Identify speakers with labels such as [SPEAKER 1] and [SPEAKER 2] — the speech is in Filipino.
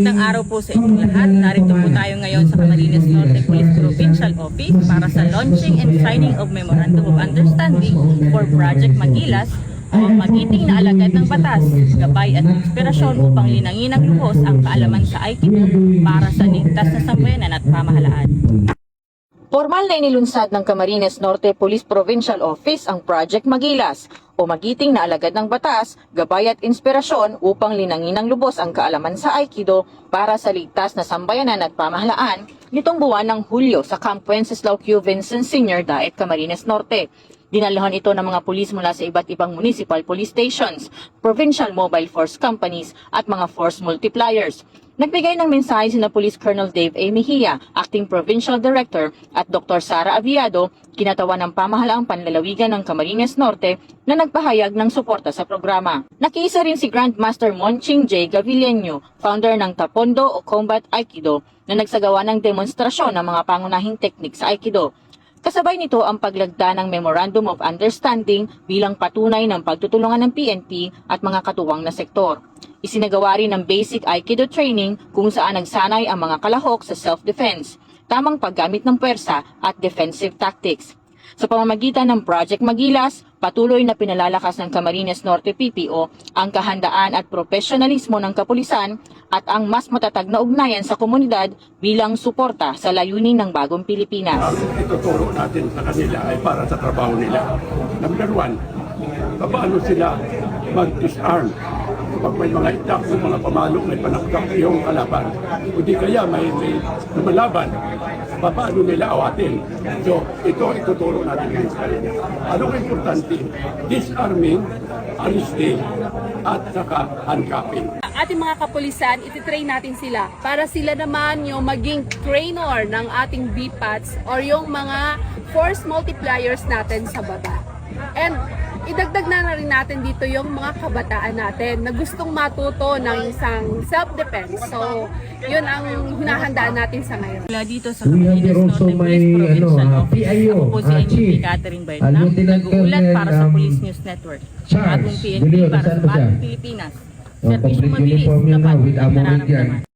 [SPEAKER 1] Magandang araw po sa inyong lahat. Narito po tayo ngayon sa Camarines Norte Police Provincial Office para sa launching and signing of Memorandum of Understanding for Project Magilas o magiting na alagad ng batas, gabay at inspirasyon upang linangin ng lubos ang kaalaman sa Aikido para sa ligtas na sambayanan at pamahalaan. Formal na inilunsad ng Camarines Norte Police Provincial Office ang Project Magilas o magiting na alagad ng batas, gabay at inspirasyon upang linangin ng lubos ang kaalaman sa Aikido para sa ligtas na sambayanan at pamahalaan nitong buwan ng Hulyo sa Camp Wenceslao Q. Vincent Sr. Daet, Camarines Norte. Dinalhan ito ng mga pulis mula sa iba't ibang municipal police stations, provincial mobile force companies at mga force multipliers. Nagbigay ng mensahe sina Police Colonel Dave A. Mejia, Acting Provincial Director, at Dr. Sara Aviado, kinatawan ng pamahalaang panlalawigan ng Camarines Norte na nagpahayag ng suporta sa programa. Nakiisa rin si Grandmaster Monching J. Gavileño, founder ng Tapondo o Combat Aikido, na nagsagawa ng demonstrasyon ng mga pangunahing teknik sa Aikido. Kasabay nito ang paglagda ng Memorandum of Understanding bilang patunay ng pagtutulungan ng PNP at mga katuwang na sektor. Isinagawa rin ng basic Aikido training kung saan nagsanay ang mga kalahok sa self-defense, tamang paggamit ng puwersa at defensive tactics. Sa pamamagitan ng Project Magilas, patuloy na pinalalakas ng Camarines Norte PPO ang kahandaan at profesionalismo ng kapulisan at ang mas matatag na ugnayan sa komunidad bilang suporta sa layunin ng bagong Pilipinas.
[SPEAKER 2] Ang ituturo natin sa kanila ay para sa trabaho nila. Number one, paano sila mag-disarm kapag may mga itak, may mga pamalo, may panaktak yung kalaban. O di kaya may lumalaban, paano nila awatin. So, ito ituturo natin ngayon sa kanila. Anong importante? Disarming, arresting, at saka handcuffing.
[SPEAKER 3] Ating mga kapulisan, ititrain natin sila para sila naman yung maging trainer ng ating BPATs or yung mga force multipliers natin sa baba. And idagdag na rin natin dito yung mga kabataan natin na gustong matuto ng isang self-defense. So, yun ang hinahandaan natin sa ngayon.
[SPEAKER 1] Mula dito sa Camarines Norte Police Provincial Office, ako po si Enrique Catherine Baitnam, nag-uulat para sa Police News Network. Bagong PNP para sa bagong Pilipinas. Serbisyong mabilis, tapat at nararamdaman.